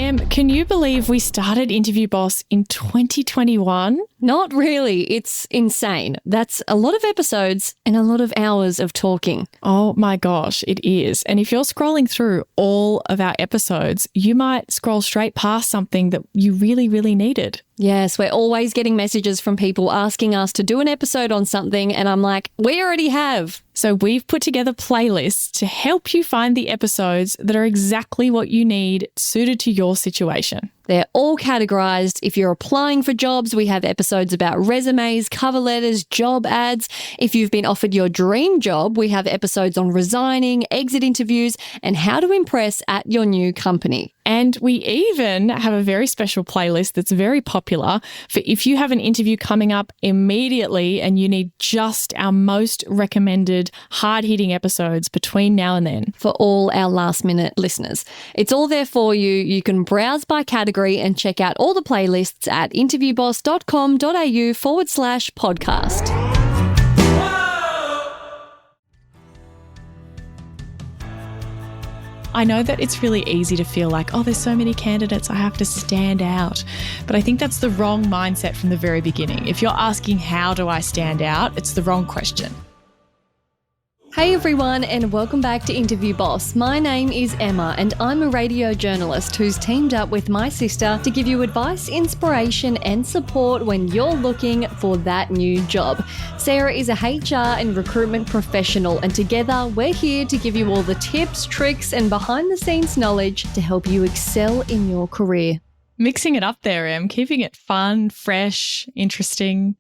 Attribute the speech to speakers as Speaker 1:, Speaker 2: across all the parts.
Speaker 1: Em, can you believe we started Interview Boss in 2021?
Speaker 2: Not really. It's insane. That's a lot of episodes and a lot of hours of talking.
Speaker 1: Oh my gosh, it is. And if you're scrolling through all of our episodes, you might scroll straight past something that you really, really needed.
Speaker 2: Yes, we're always getting messages from people asking us to do an episode on something, and I'm like, we already have.
Speaker 1: So we've put together playlists to help you find the episodes that are exactly what you need, suited to your situation.
Speaker 2: They're all categorized. If you're applying for jobs, we have episodes about resumes, cover letters, job ads. If you've been offered your dream job, we have episodes on resigning, exit interviews, and how to impress at your new company.
Speaker 1: And we even have a very special playlist that's very popular for if you have an interview coming up immediately and you need just our most recommended hard-hitting episodes between now and then.
Speaker 2: For all our last-minute listeners. It's all there for you. You can browse by category and check out all the playlists at interviewboss.com.au/podcast.
Speaker 1: I know that it's really easy to feel like, oh, there's so many candidates, I have to stand out. But I think that's the wrong mindset from the very beginning. If you're asking, how do I stand out? It's the wrong question.
Speaker 2: Hey everyone, and welcome back to Interview Boss. My name is Emma, and I'm a radio journalist who's teamed up with my sister to give you advice, inspiration, and support when you're looking for that new job. Sarah is a HR and recruitment professional, and together we're here to give you all the tips, tricks, and behind-the-scenes knowledge to help you excel in your career.
Speaker 1: Mixing it up there, Em, keeping it fun, fresh, interesting,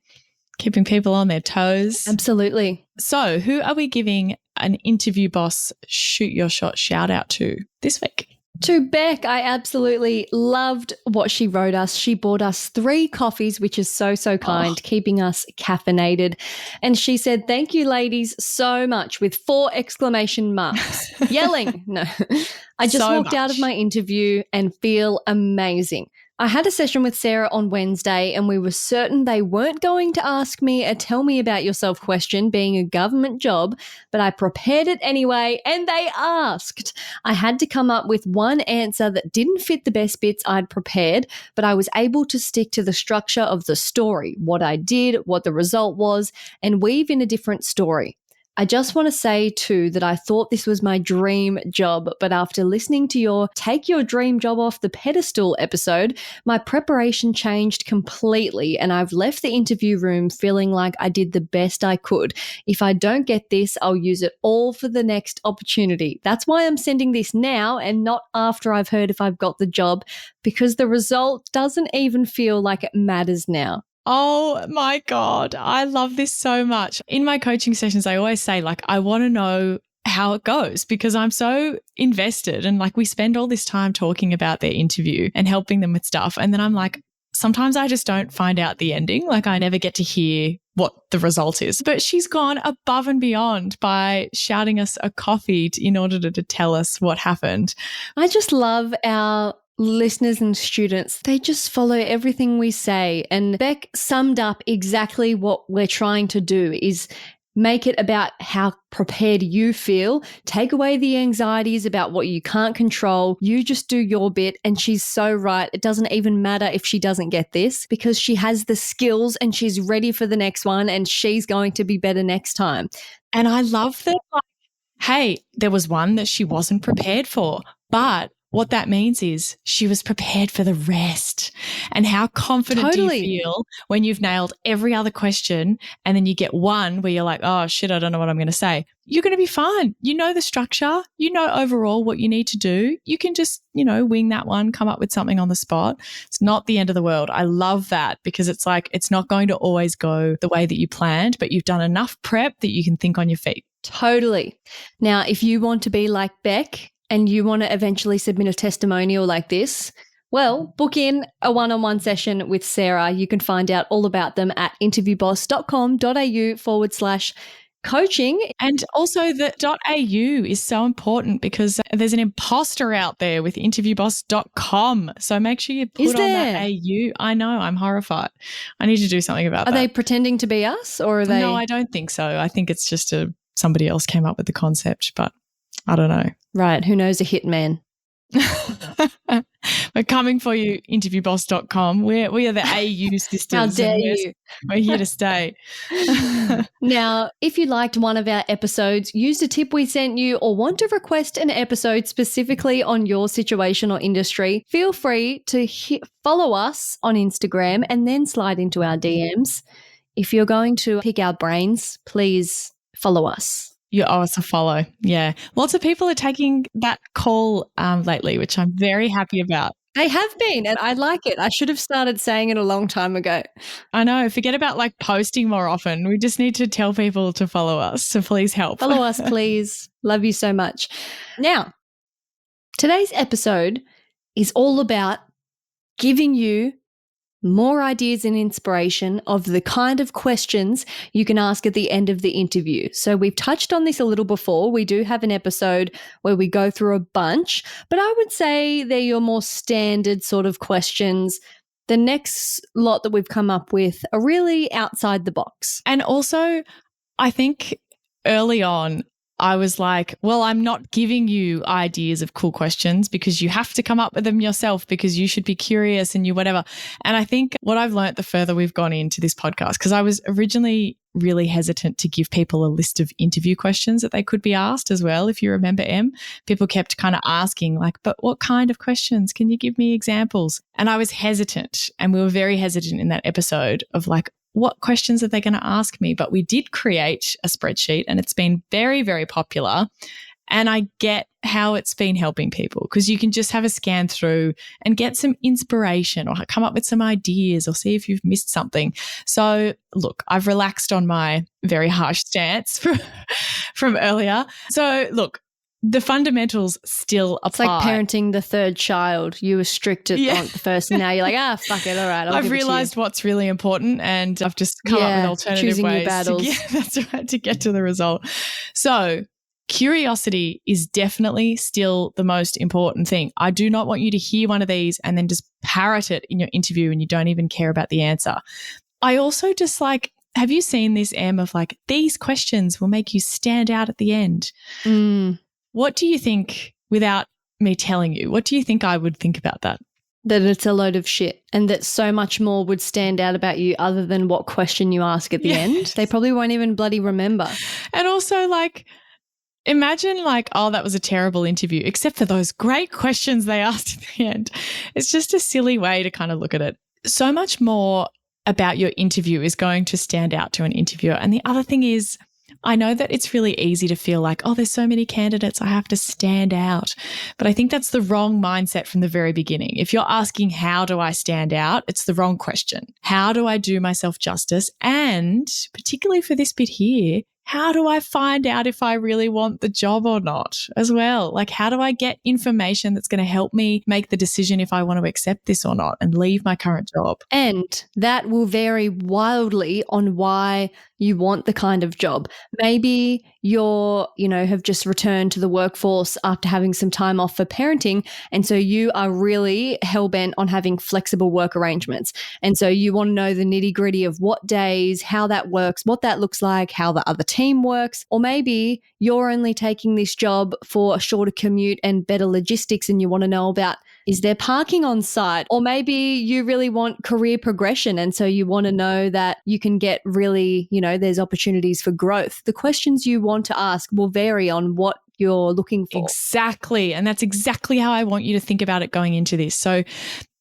Speaker 1: keeping people on their toes.
Speaker 2: Absolutely.
Speaker 1: So, who are we giving an Interview Boss shoot your shot shout out to this week?
Speaker 2: To Beck, I absolutely loved what she wrote us. She bought us 3 coffees, which is so kind, keeping us caffeinated. And she said, thank you, ladies, so much, with 4 exclamation marks. Yelling. No. I just walked out of my interview and feel amazing. I had a session with Sarah on Wednesday, and we were certain they weren't going to ask me a tell me about yourself question, being a government job, but I prepared it anyway, and they asked. I had to come up with one answer that didn't fit the best bits I'd prepared, but I was able to stick to the structure of the story, what I did, what the result was, and weave in a different story. I just want to say too that I thought this was my dream job, but after listening to your Take Your Dream Job Off the Pedestal episode, my preparation changed completely, and I've left the interview room feeling like I did the best I could. If I don't get this, I'll use it all for the next opportunity. That's why I'm sending this now and not after I've heard if I've got the job, because the result doesn't even feel like it matters now.
Speaker 1: Oh my God, I love this so much. In my coaching sessions, I always say, like, I want to know how it goes because I'm so invested, and like we spend all this time talking about their interview and helping them with stuff. And then I'm like, sometimes I just don't find out the ending. Like I never get to hear what the result is. But she's gone above and beyond by shouting us a coffee in order to tell us what happened.
Speaker 2: I just love our listeners and students. They just follow everything we say. And Beck summed up exactly what we're trying to do is make it about how prepared you feel, take away the anxieties about what you can't control. You just do your bit. And she's so right. It doesn't even matter if she doesn't get this because she has the skills and she's ready for the next one and she's going to be better next time.
Speaker 1: And I love that, like, hey, there was one that she wasn't prepared for, but what that means is she was prepared for the rest. And how confident do you feel when you've nailed every other question and then you get one where you're like, oh, shit, I don't know what I'm going to say. You're going to be fine. You know the structure. You know overall what you need to do. You can just, wing that one, come up with something on the spot. It's not the end of the world. I love that because it's like it's not going to always go the way that you planned, but you've done enough prep that you can think on your feet.
Speaker 2: Totally. Now, if you want to be like Beck, and you want to eventually submit a testimonial like this, well, book in a one-on-one session with Sarah. You can find out all about them at interviewboss.com.au/coaching.
Speaker 1: And also the .au is so important because there's an imposter out there with interviewboss.com. So make sure you put on that AU. I know, I'm horrified. I need to do something about that.
Speaker 2: Are they pretending to be us or are they?
Speaker 1: No, I don't think so. I think it's just somebody else came up with the concept, but I don't know.
Speaker 2: Right. Who knows a hitman?
Speaker 1: We're coming for you, interviewboss.com. We are the AU sisters.
Speaker 2: How dare you?
Speaker 1: We're here to stay.
Speaker 2: Now, if you liked one of our episodes, used a tip we sent you, or want to request an episode specifically on your situation or industry, feel free to follow us on Instagram and then slide into our DMs. If you're going to pick our brains, please follow us.
Speaker 1: You owe us a follow. Yeah. Lots of people are taking that call lately, which I'm very happy about.
Speaker 2: They have been, and I like it. I should have started saying it a long time ago.
Speaker 1: I know. Forget about like posting more often. We just need to tell people to follow us. So please help.
Speaker 2: Follow us, please. Love you so much. Now, today's episode is all about giving you more ideas and inspiration of the kind of questions you can ask at the end of the interview. So we've touched on this a little before. We do have an episode where we go through a bunch, but I would say they're your more standard sort of questions. The next lot that we've come up with are really outside the box.
Speaker 1: And also, I think early on, I was like, well, I'm not giving you ideas of cool questions because you have to come up with them yourself because you should be curious and you whatever. And I think what I've learned the further we've gone into this podcast, because I was originally really hesitant to give people a list of interview questions that they could be asked as well. If you remember, Em, people kept kind of asking like, but what kind of questions? Can you give me examples? And I was hesitant, and we were very hesitant in that episode of like, what questions are they going to ask me? But we did create a spreadsheet, and it's been very, very popular. And I get how it's been helping people because you can just have a scan through and get some inspiration or come up with some ideas or see if you've missed something. So look, I've relaxed on my very harsh stance from earlier. So look, the fundamentals still apply.
Speaker 2: It's like parenting the third child. You were strict at the first, and now you're like, fuck it, all right.
Speaker 1: I've realised what's really important, and I've just come up with alternative ways
Speaker 2: your battles.
Speaker 1: to get to the result. So curiosity is definitely still the most important thing. I do not want you to hear one of these and then just parrot it in your interview and you don't even care about the answer. I also just like, have you seen this, Em, of like, these questions will make you stand out at the end? What do you think, without me telling you, what do you think I would think about that?
Speaker 2: That it's a load of shit and that so much more would stand out about you other than what question you ask at the end. They probably won't even bloody remember.
Speaker 1: And also like, imagine like, oh, that was a terrible interview, except for those great questions they asked at the end. It's just a silly way to kind of look at it. So much more about your interview is going to stand out to an interviewer. And the other thing is, I know that it's really easy to feel like, oh, there's so many candidates, I have to stand out. But I think that's the wrong mindset from the very beginning. If you're asking, how do I stand out? It's the wrong question. How do I do myself justice? And particularly for this bit here, how do I find out if I really want the job or not as well? Like, how do I get information that's going to help me make the decision if I want to accept this or not and leave my current job?
Speaker 2: And that will vary wildly on why you want the kind of job. Maybe you're, have just returned to the workforce after having some time off for parenting. And so you are really hell-bent on having flexible work arrangements. And so you want to know the nitty-gritty of what days, how that works, what that looks like, how the other team works. Or maybe you're only taking this job for a shorter commute and better logistics, and you want to know about, is there parking on site? Or maybe you really want career progression, and so you want to know that you can get really, there's opportunities for growth. The questions you want to ask will vary on what you're looking for.
Speaker 1: Exactly. And that's exactly how I want you to think about it going into this. So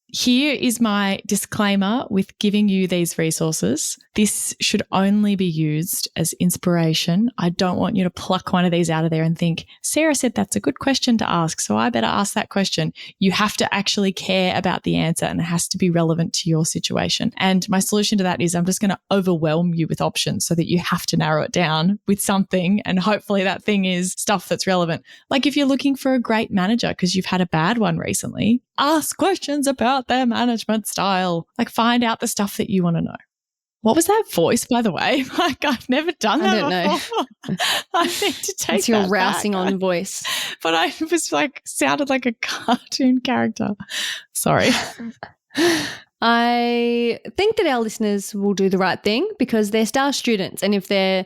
Speaker 1: here is my disclaimer with giving you these resources. This should only be used as inspiration. I don't want you to pluck one of these out of there and think, Sarah said that's a good question to ask, so I better ask that question. You have to actually care about the answer, and it has to be relevant to your situation. And my solution to that is I'm just going to overwhelm you with options so that you have to narrow it down with something, and hopefully that thing is stuff that's relevant. Like if you're looking for a great manager because you've had a bad one recently, ask questions about their management style. Like find out the stuff that you want to know. What was that voice, by the way? Like I've never done that before. Know. I need to take
Speaker 2: it's your
Speaker 1: that
Speaker 2: rousing
Speaker 1: back.
Speaker 2: On voice.
Speaker 1: But I was like, sounded like a cartoon character. Sorry.
Speaker 2: I think that our listeners will do the right thing because they're STAR students, and if they're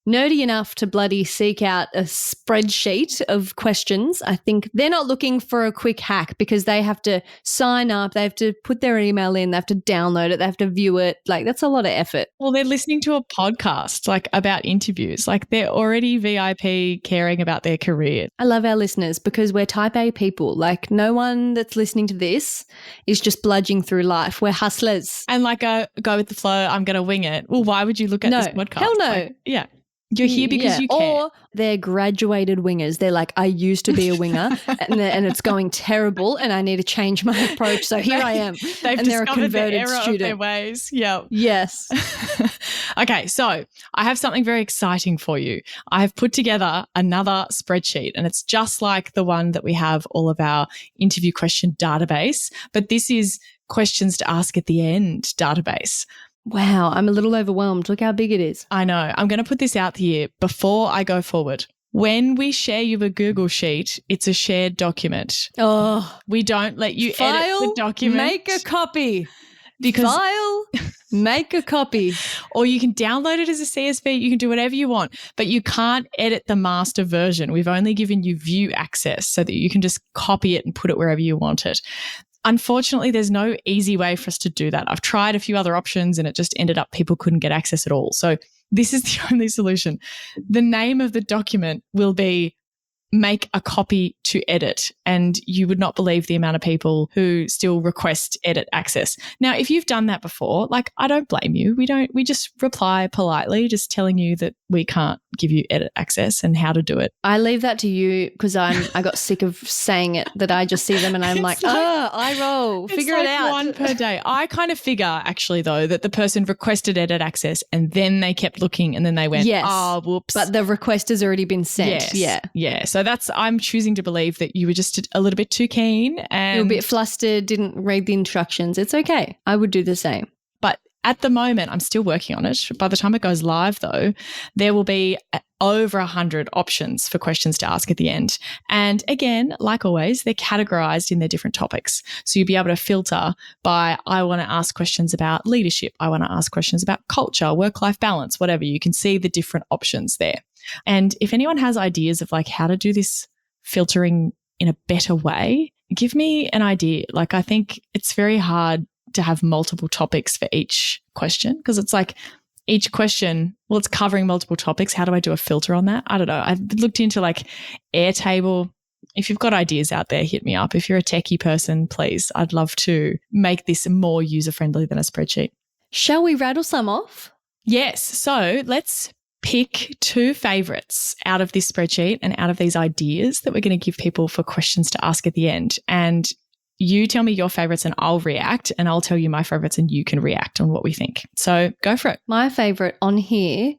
Speaker 2: nerdy enough to bloody seek out a spreadsheet of questions, I think they're not looking for a quick hack because they have to sign up, they have to put their email in, they have to download it, they have to view it. Like, that's a lot of effort.
Speaker 1: Well, they're listening to a podcast like about interviews. Like, they're already VIP caring about their career.
Speaker 2: I love our listeners because we're type A people. Like, no one that's listening to this is just bludging through life. We're hustlers.
Speaker 1: And like go with the flow, I'm going to wing it. Well, why would you look at this podcast?
Speaker 2: Hell no.
Speaker 1: Like, yeah. You're here because you care.
Speaker 2: Or they're graduated wingers. They're like, I used to be a winger and it's going terrible and I need to change my approach. So here I am.
Speaker 1: They've
Speaker 2: and they're a
Speaker 1: discovered the
Speaker 2: converted
Speaker 1: error
Speaker 2: student.
Speaker 1: of their ways. Yeah.
Speaker 2: Yes.
Speaker 1: Okay, so I have something very exciting for you. I have put together another spreadsheet and it's just like the one that we have all of our interview question database, but this is questions to ask at the end database.
Speaker 2: Wow, I'm a little overwhelmed. Look how big it is.
Speaker 1: I know. I'm going to put this out here before I go forward. When we share you a Google Sheet, it's a shared document.
Speaker 2: Oh.
Speaker 1: We don't let you
Speaker 2: File,
Speaker 1: edit the document.
Speaker 2: Make a copy.
Speaker 1: Because
Speaker 2: File, make a copy.
Speaker 1: Or you can download it as a CSV. You can do whatever you want, but you can't edit the master version. We've only given you view access so that you can just copy it and put it wherever you want it. Unfortunately, there's no easy way for us to do that. I've tried a few other options and it just ended up people couldn't get access at all. So this is the only solution. The name of the document will be make a copy to edit, and you would not believe the amount of people who still request edit access. Now, if you've done that before, like, I don't blame you. We just reply politely, just telling you that we can't give you edit access and how to do it.
Speaker 2: I leave that to you because I got sick of saying it, that I just see them and I'm like, I roll, figure it out.
Speaker 1: One per day. I kind of figure actually though that the person requested edit access and then they kept looking and then they went,
Speaker 2: yes,
Speaker 1: oh, whoops.
Speaker 2: But the request has already been sent.
Speaker 1: Yes.
Speaker 2: Yeah.
Speaker 1: Yeah. So I'm choosing to believe that you were just a little bit too keen and
Speaker 2: you were a bit flustered, didn't read the instructions. It's okay. I would do the same.
Speaker 1: But at the moment, I'm still working on it. By the time it goes live, though, there will be over 100 options for questions to ask at the end. And again, like always, they're categorized in their different topics. So you'll be able to filter by, I want to ask questions about leadership. I want to ask questions about culture, work-life balance, whatever. You can see the different options there. And if anyone has ideas of like how to do this filtering in a better way, give me an idea. Like, I think it's very hard to have multiple topics for each question because it's like each question, well, it's covering multiple topics. How do I do a filter on that? I don't know. I've looked into like Airtable. If you've got ideas out there, hit me up. If you're a techie person, please, I'd love to make this more user-friendly than a spreadsheet.
Speaker 2: Shall we rattle some off?
Speaker 1: Yes. So let's pick two favorites out of this spreadsheet and out of these ideas that we're going to give people for questions to ask at the end. And you tell me your favorites and I'll react, and I'll tell you my favorites and you can react on what we think. So go for it.
Speaker 2: My favorite on here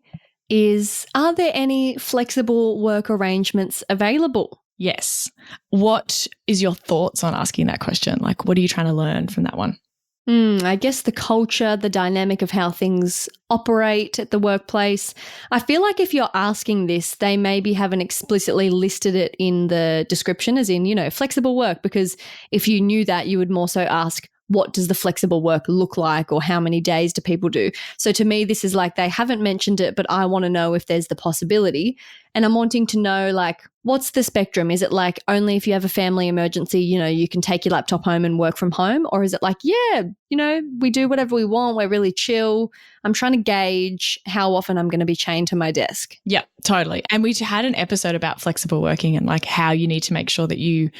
Speaker 2: is, are there any flexible work arrangements available?
Speaker 1: Yes. What is your thoughts on asking that question? Like, what are you trying to learn from that one?
Speaker 2: I guess the culture, the dynamic of how things operate at the workplace. I feel like if you're asking this, they maybe haven't explicitly listed it in the description as in, flexible work, because if you knew that, you would more so ask, what does the flexible work look like, or how many days do people do? So to me, this is like they haven't mentioned it, but I want to know if there's the possibility. And I'm wanting to know, like, what's the spectrum? Is it like only if you have a family emergency, you can take your laptop home and work from home? Or is it like, we do whatever we want. We're really chill. I'm trying to gauge how often I'm going to be chained to my desk.
Speaker 1: Yeah, totally. And we had an episode about flexible working and like how you need to make sure that you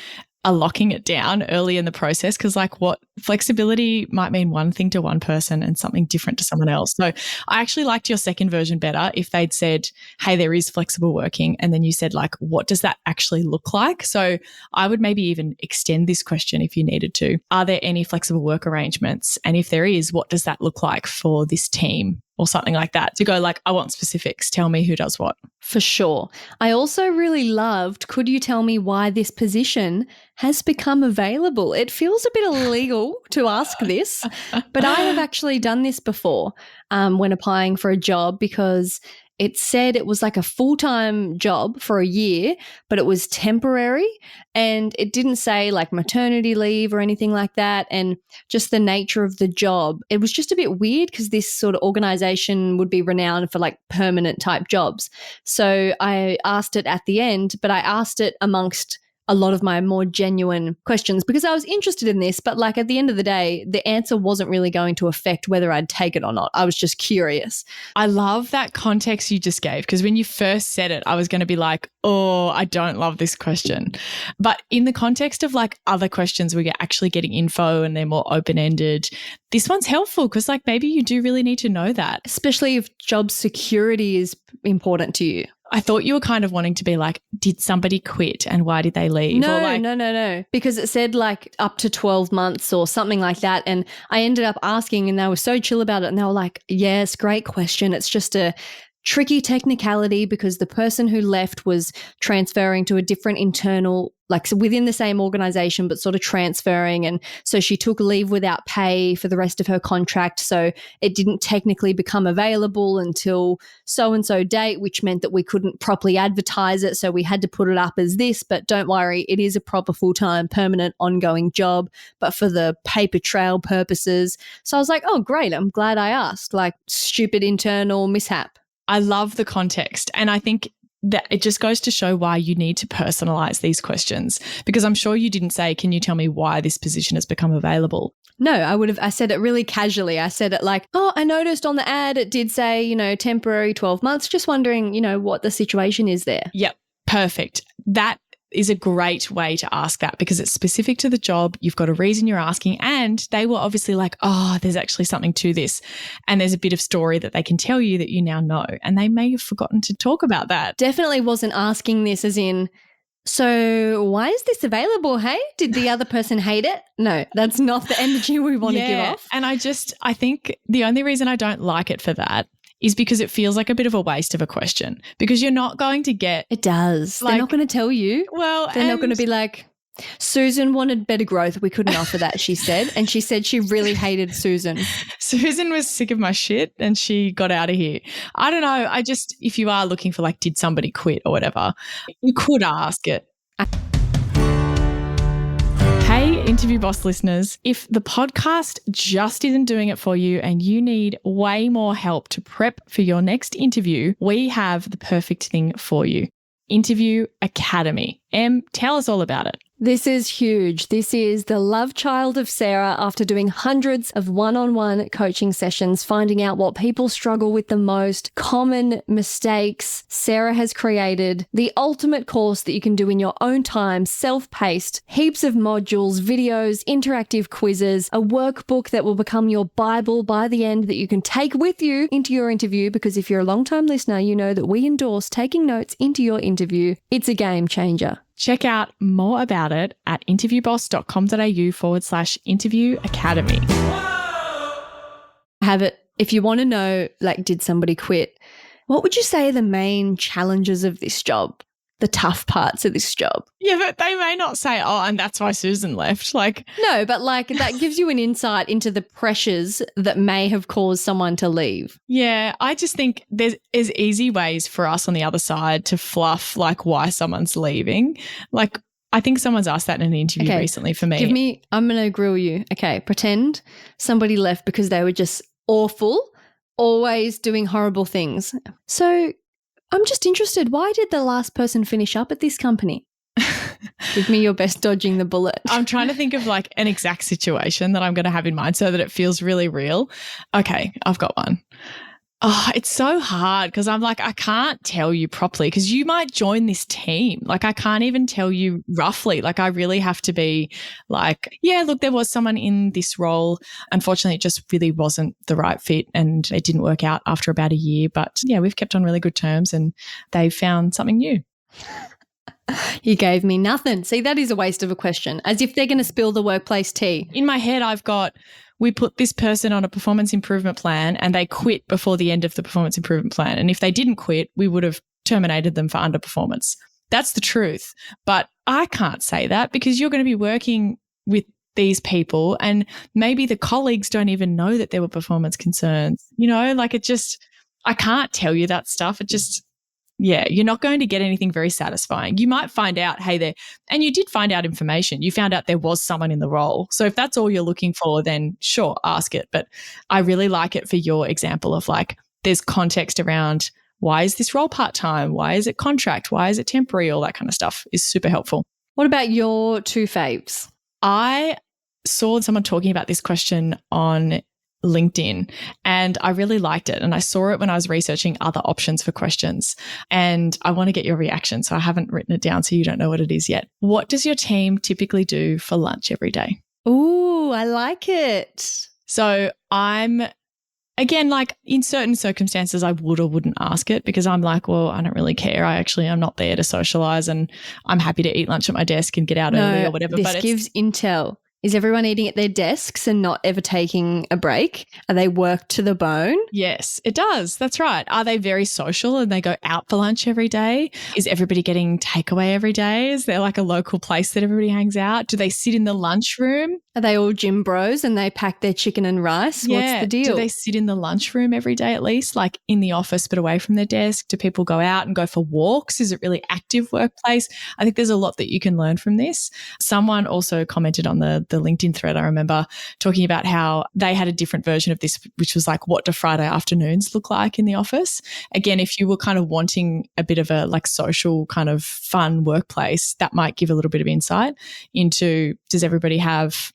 Speaker 1: are locking it down early in the process, because like what flexibility might mean one thing to one person and something different to someone else. So I actually liked your second version better if they'd said, hey, there is flexible working. And then you said like, what does that actually look like? So I would maybe even extend this question if you needed to. Are there any flexible work arrangements? And if there is, what does that look like for this team? Or something like that, to go like, I want specifics. Tell me who does what.
Speaker 2: For sure. I also really loved, could you tell me why this position has become available? It feels a bit illegal to ask this, but I have actually done this before when applying for a job, because it said it was like a full-time job for a year, but it was temporary, and it didn't say like maternity leave or anything like that, and just the nature of the job. It was just a bit weird because this sort of organization would be renowned for like permanent type jobs. So I asked it at the end, but I asked it amongst a lot of my more genuine questions because I was interested in this, but like at the end of the day, the answer wasn't really going to affect whether I'd take it or not. I was just curious.
Speaker 1: I love that context you just gave, because when you first said it, I was going to be like, oh, I don't love this question. But in the context of like other questions where you're actually getting info and they're more open-ended, this one's helpful because like maybe you do really need to know that.
Speaker 2: Especially if job security is important to you.
Speaker 1: I thought you were kind of wanting to be like, did somebody quit and why did they leave?
Speaker 2: No. Because it said like up to 12 months or something like that. And I ended up asking and they were so chill about it. And they were like, yes, great question. It's just a tricky technicality because the person who left was transferring to a different internal, like within the same organization, but sort of transferring. And so she took leave without pay for the rest of her contract. So it didn't technically become available until so-and-so date, which meant that we couldn't properly advertise it. So we had to put it up as this, but don't worry, it is a proper full-time, permanent, ongoing job, but for the paper trail purposes. So I was like, oh, great. I'm glad I asked. Like stupid internal mishap.
Speaker 1: I love the context. And I think that it just goes to show why you need to personalize these questions, because I'm sure you didn't say, can you tell me why this position has become available?
Speaker 2: No, I said it really casually. I said it like, oh, I noticed on the ad it did say, temporary 12 months. Just wondering, what the situation is there.
Speaker 1: Yep. Perfect. That is a great way to ask that because it's specific to the job. You've got a reason you're asking, and they were obviously like, oh, there's actually something to this. And there's a bit of story that they can tell you that you now know. And they may have forgotten to talk about that.
Speaker 2: Definitely wasn't asking this as in, so why is this available? Hey, did the other person hate it? No, that's not the energy we want to give off.
Speaker 1: And I think the only reason I don't like it for that is because it feels like a bit of a waste of a question because you're not going to get...
Speaker 2: It does. They're not going to tell you.
Speaker 1: Well,
Speaker 2: they're not going to be like, Susan wanted better growth. We couldn't offer that, she said. And she said she really hated Susan.
Speaker 1: Susan was sick of my shit and she got out of here. I don't know. If you are looking for like, did somebody quit or whatever, you could ask it. Hey, Interview Boss listeners, if the podcast just isn't doing it for you and you need way more help to prep for your next interview, we have the perfect thing for you. Interview Academy. Em, tell us all about it.
Speaker 2: This is huge. This is the love child of Sarah after doing hundreds of one-on-one coaching sessions, finding out what people struggle with the most, common mistakes. Sarah has created the ultimate course that you can do in your own time, self-paced, heaps of modules, videos, interactive quizzes, a workbook that will become your Bible by the end that you can take with you into your interview, because if you're a long-time listener, you know that we endorse taking notes into your interview. It's a game changer.
Speaker 1: Check out more about it at interviewboss.com.au/interview academy.
Speaker 2: Have it. If you want to know, like, did somebody quit? What would you say are the main challenges of this job? The tough parts of this job?
Speaker 1: Yeah, but they may not say, oh, and that's why Susan left.
Speaker 2: No, but that gives you an insight into the pressures that may have caused someone to leave.
Speaker 1: Yeah, I just think there's easy ways for us on the other side to fluff why someone's leaving. I think someone's asked that in an interview recently for me.
Speaker 2: I'm going to grill you. Okay, pretend somebody left because they were just awful, always doing horrible things. So I'm just interested, why did the last person finish up at this company? Give me your best dodging the bullet.
Speaker 1: I'm trying to think of an exact situation that I'm going to have in mind so that it feels really real. Okay, I've got one. Oh, it's so hard because I'm I can't tell you properly because you might join this team. I can't even tell you roughly. I really have to be yeah, look, there was someone in this role. Unfortunately, it just really wasn't the right fit and it didn't work out after about a year. But yeah, we've kept on really good terms and they found something new.
Speaker 2: You gave me nothing. See, that is a waste of a question, as if they're going to spill the workplace tea.
Speaker 1: In my head, I've got, we put this person on a performance improvement plan and they quit before the end of the performance improvement plan. And if they didn't quit, we would have terminated them for underperformance. That's the truth. But I can't say that because you're going to be working with these people and maybe the colleagues don't even know that there were performance concerns. I can't tell you that stuff. It just, yeah, you're not going to get anything very satisfying. You might find out, hey, and you did find out information. You found out there was someone in the role. So if that's all you're looking for, then sure, ask it. But I really like it for your example of like, there's context around why is this role part-time? Why is it contract? Why is it temporary? All that kind of stuff is super helpful.
Speaker 2: What about your two faves?
Speaker 1: I saw someone talking about this question on LinkedIn and I really liked it. And I saw it when I was researching other options for questions. And I want to get your reaction. So I haven't written it down so you don't know what it is yet. What does your team typically do for lunch every day?
Speaker 2: Ooh, I like it.
Speaker 1: So again, like in certain circumstances, I would or wouldn't ask it because I'm like, well, I don't really care. I'm not there to socialize and I'm happy to eat lunch at my desk and get out early or whatever.
Speaker 2: This gives intel. Is everyone eating at their desks and not ever taking a break? Are they worked to the bone?
Speaker 1: Yes, it does. That's right. Are they very social and they go out for lunch every day? Is everybody getting takeaway every day? Is there like a local place that everybody hangs out? Do they sit in the lunchroom?
Speaker 2: Are they all gym bros and they pack their chicken and rice?
Speaker 1: Yeah.
Speaker 2: What's the deal?
Speaker 1: Do they sit in the lunchroom every day at least, like in the office but away from their desk? Do people go out and go for walks? Is it really active workplace? I think there's a lot that you can learn from this. Someone also commented on the LinkedIn thread, I remember, talking about how they had a different version of this, which was like, what do Friday afternoons look like in the office? Again, if you were kind of wanting a bit of a like social kind of fun workplace, that might give a little bit of insight into, does everybody have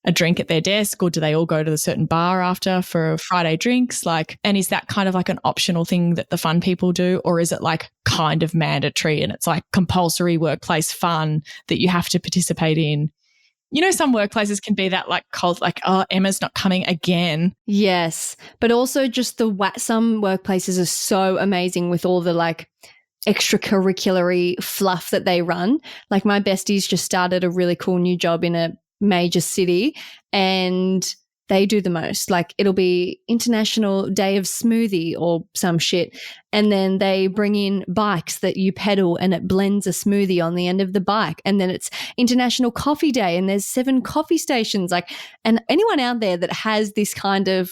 Speaker 1: a drink at their desk or do they all go to a certain bar after for Friday drinks? Like, and is that kind of like an optional thing that the fun people do, or is it like kind of mandatory and it's like compulsory workplace fun that you have to participate in? You know, some workplaces can be that like cult, like, oh, Emma's not coming again.
Speaker 2: Yes. But also just some workplaces are so amazing with all the like extracurricular fluff that they run. Like my besties just started a really cool new job in a major city and they do the most. Like it'll be International Day of Smoothie or some shit. And then they bring in bikes that you pedal and it blends a smoothie on the end of the bike. And then it's International Coffee Day and there's 7 coffee stations. Like, and anyone out there that has this kind of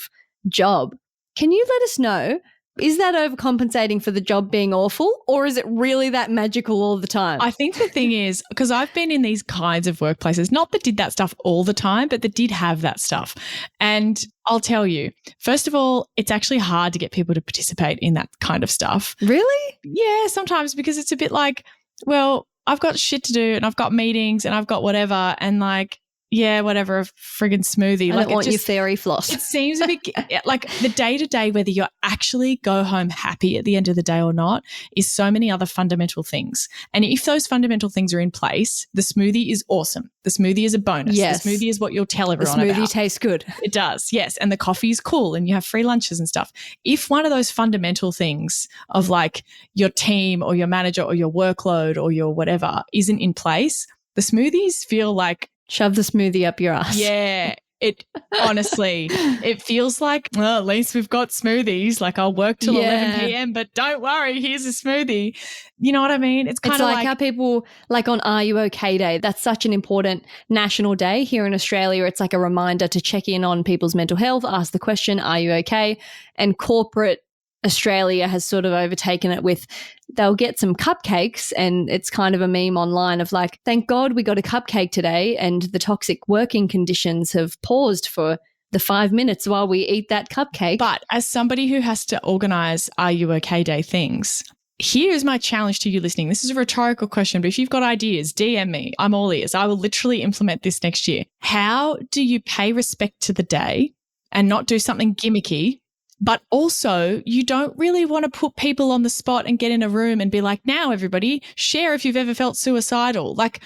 Speaker 2: job, can you let us know? Is that overcompensating for the job being awful or is it really that magical all the time?
Speaker 1: I think the thing is, because I've been in these kinds of workplaces, not that did that stuff all the time, but that did have that stuff. And I'll tell you, first of all, it's actually hard to get people to participate in that kind of stuff.
Speaker 2: Really?
Speaker 1: Yeah, sometimes because it's a bit like, well, I've got shit to do and I've got meetings and I've got whatever and like, yeah, whatever, a friggin' smoothie.
Speaker 2: I don't want your fairy floss.
Speaker 1: It seems a bit like the day-to-day, whether you actually go home happy at the end of the day or not, is so many other fundamental things. And if those fundamental things are in place, the smoothie is awesome. The smoothie is a bonus.
Speaker 2: Yes.
Speaker 1: The smoothie is what you'll tell everyone
Speaker 2: about.
Speaker 1: The smoothie
Speaker 2: tastes good.
Speaker 1: It does, yes. And the coffee is cool and you have free lunches and stuff. If one of those fundamental things of like your team or your manager or your workload or your whatever isn't in place, the smoothies feel like
Speaker 2: shove the smoothie up your ass.
Speaker 1: Yeah. It honestly, it feels like, well, at least we've got smoothies. Like I'll work till 11 p.m., but don't worry, here's a smoothie. You know what I mean? It's kind of
Speaker 2: like how people, like on Are You OK Day, that's such an important national day here in Australia. It's like a reminder to check in on people's mental health, ask the question, are you okay? And corporate Australia has sort of overtaken it with they'll get some cupcakes and it's kind of a meme online of like, thank God we got a cupcake today and the toxic working conditions have paused for the 5 minutes while we eat that cupcake.
Speaker 1: But as somebody who has to organise Are You OK Day things, here's my challenge to you listening. This is a rhetorical question, but if you've got ideas, DM me. I'm all ears. I will literally implement this next year. How do you pay respect to the day and not do something gimmicky? But also, you don't really want to put people on the spot and get in a room and be like, now everybody, share if you've ever felt suicidal. Like,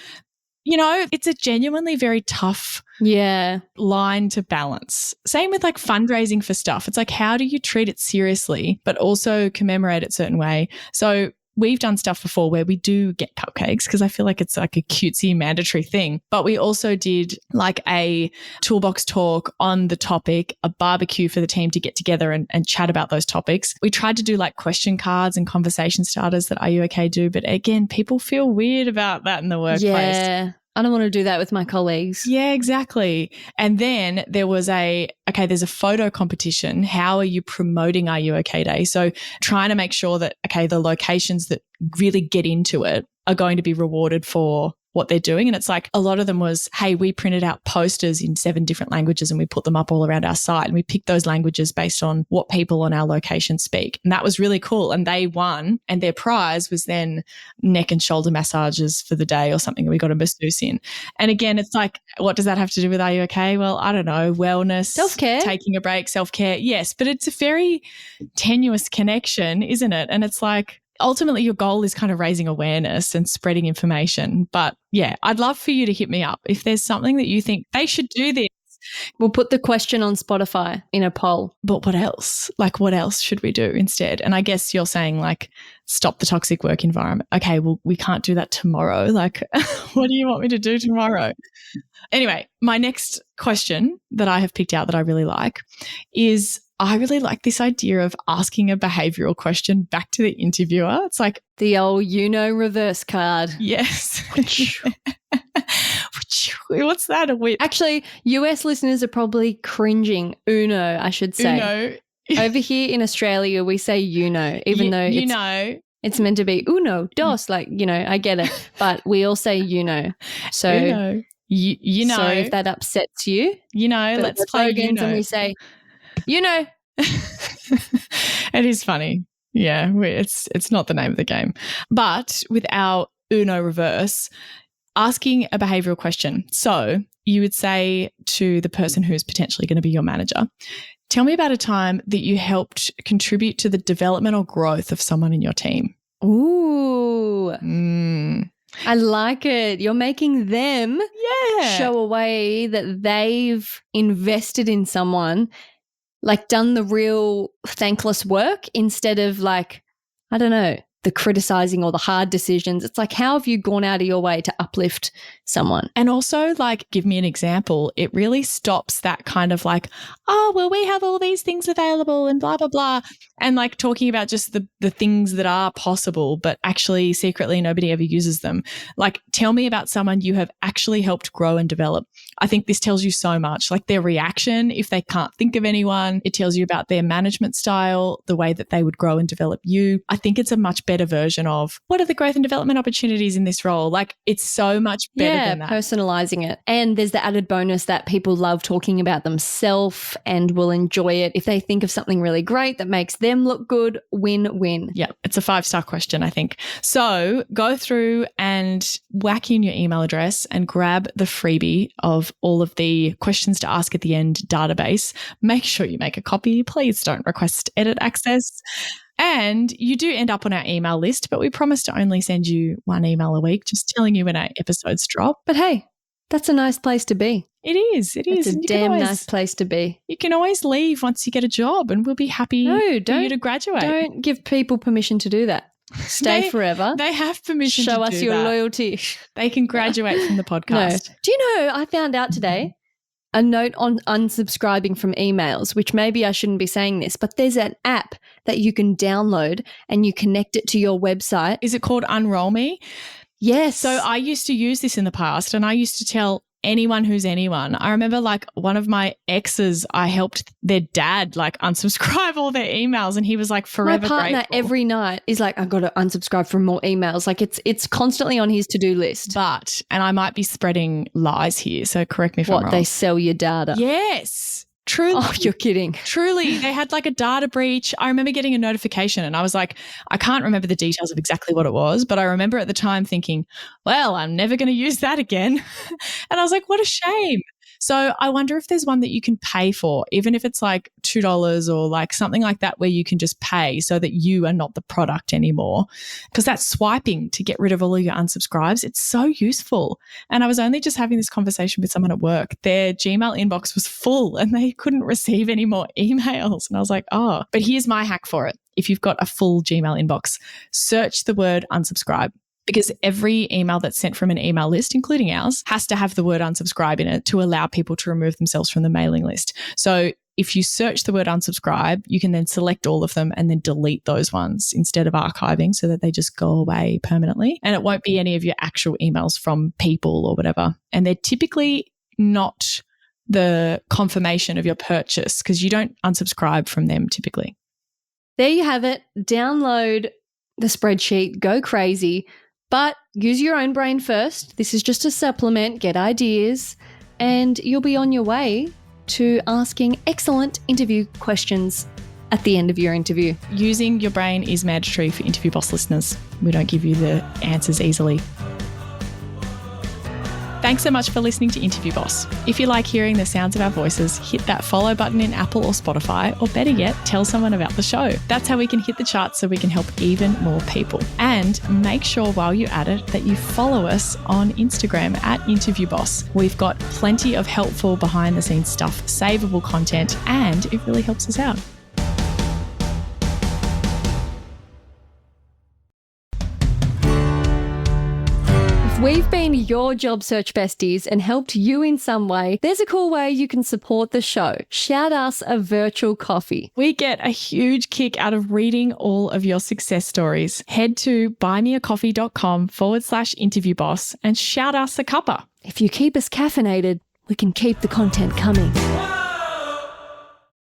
Speaker 1: you know, it's a genuinely very tough line to balance. Same with like fundraising for stuff. It's like, how do you treat it seriously, but also commemorate it a certain way? So we've done stuff before where we do get cupcakes because I feel like it's like a cutesy mandatory thing. But we also did like a toolbox talk on the topic, a barbecue for the team to get together and chat about those topics. We tried to do like question cards and conversation starters that Are You OK do. But again, people feel weird about that in the workplace.
Speaker 2: Yeah. I don't want to do that with my colleagues.
Speaker 1: Yeah, exactly. And then there was there's a photo competition. How are you promoting Are You OK Day? So trying to make sure that, the locations that really get into it are going to be rewarded for what they're doing. And it's like a lot of them was, hey, we printed out posters in 7 different languages and we put them up all around our site. And we picked those languages based on what people on our location speak. And that was really cool. And they won. And their prize was then neck and shoulder massages for the day or something. We got a masseuse in. And again, it's like, what does that have to do with Are You OK? Well, I don't know. Wellness,
Speaker 2: self-care,
Speaker 1: taking a break, self-care. Yes, but it's a very tenuous connection, isn't it? And it's like, ultimately, your goal is kind of raising awareness and spreading information. But yeah, I'd love for you to hit me up if there's something that you think they should do this.
Speaker 2: We'll put the question on Spotify in a poll.
Speaker 1: But what else? Like, what else should we do instead? And I guess you're saying like, stop the toxic work environment. Okay, well, we can't do that tomorrow. Like, what do you want me to do tomorrow? Anyway, my next question that I have picked out that I really like is, I really like this idea of asking a behavioral question back to the interviewer. It's like
Speaker 2: the old reverse card.
Speaker 1: Yes. What's that?
Speaker 2: Actually, US listeners are probably cringing. Uno, I should say.
Speaker 1: Uno.
Speaker 2: Over here in Australia, we say even though it's meant to be uno, dos, like, I get it. But we all say So,
Speaker 1: Uno.
Speaker 2: So if that upsets you,
Speaker 1: let's play Uno.
Speaker 2: And we say,
Speaker 1: It is funny. Yeah, it's not the name of the game. But with our Uno reverse, asking a behavioral question. So you would say to the person who's potentially going to be your manager, tell me about a time that you helped contribute to the developmental growth of someone in your team.
Speaker 2: Ooh. I like it. You're making them show a way that they've invested in someone, like done the real thankless work instead of like, I don't know, the criticizing or the hard decisions. It's like, how have you gone out of your way to uplift someone? And also, like, give me an example. It really stops that kind of like, oh, well, we have all these things available and blah, blah, blah. And like talking about just the things that are possible, but actually secretly nobody ever uses them. Like, tell me about someone you have actually helped grow and develop. I think this tells you so much, like their reaction if they can't think of anyone. It tells you about their management style, the way that they would grow and develop you. I think it's a much better version of what are the growth and development opportunities in this role? Like, it's so much better than that. Personalizing it. And there's the added bonus that people love talking about themselves and will enjoy it. If they think of something really great that makes them look good, win-win. Yeah, it's a 5-star question, I think. So go through and whack in your email address and grab the freebie of all of the questions to ask at the end database. Make sure you make a copy. Please don't request edit access. And you do end up on our email list, but we promise to only send you 1 email a week, just telling you when our episodes drop. But hey, that's a nice place to be. It is. It is. It's a damn nice place to be. You can always leave once you get a job and we'll be happy for you to graduate. Don't give people permission to do that. Stay forever. They have permission to do that. Show us your loyalty. They can graduate from the podcast. No. Do you know, I found out today a note on unsubscribing from emails, which maybe I shouldn't be saying this, but there's an app that you can download and you connect it to your website. Is it called Unroll Me? Yes. So I used to use this in the past and I used to tell anyone who's anyone. I remember like one of my exes, I helped their dad like unsubscribe all their emails and he was like forever grateful. My partner every night is like, I've got to unsubscribe from more emails. Like it's constantly on his to-do list. But, and I might be spreading lies here, so correct me if I'm wrong. What, they sell your data? Yes. Truly. Oh, you're kidding. Truly. They had like a data breach. I remember getting a notification and I was like, I can't remember the details of exactly what it was, but I remember at the time thinking, well, I'm never going to use that again. And I was like, what a shame. So I wonder if there's one that you can pay for, even if it's like $2 or like something like that where you can just pay so that you are not the product anymore. Because that's swiping to get rid of all of your unsubscribes. It's so useful. And I was only just having this conversation with someone at work. Their Gmail inbox was full and they couldn't receive any more emails. And I was like, oh, but here's my hack for it. If you've got a full Gmail inbox, search the word unsubscribe. Because every email that's sent from an email list, including ours, has to have the word unsubscribe in it to allow people to remove themselves from the mailing list. So
Speaker 1: if you search the word unsubscribe, you can then select all of them and then delete those ones instead of archiving so that they just go away permanently. And it won't be any of your actual emails from people or whatever. And they're typically not the confirmation of your purchase because you don't unsubscribe from them typically.
Speaker 2: There you have it. Download the spreadsheet, go crazy, but use your own brain first. This is just a supplement, get ideas, and you'll be on your way to asking excellent interview questions at the end of your interview.
Speaker 1: Using your brain is mandatory for Interview Boss listeners. We don't give you the answers easily. Thanks so much for listening to Interview Boss. If you like hearing the sounds of our voices, hit that follow button in Apple or Spotify, or better yet, tell someone about the show. That's how we can hit the charts so we can help even more people. And make sure while you're at it that you follow us on Instagram at Interview Boss. We've got plenty of helpful behind the scenes stuff, savable content, and it really helps us out.
Speaker 2: We've been your job search besties and helped you in some way. There's a cool way you can support the show. Shout us a virtual coffee.
Speaker 1: We get a huge kick out of reading all of your success stories. Head to buymeacoffee.com/interviewboss and shout us a cuppa.
Speaker 2: If you keep us caffeinated, we can keep the content coming.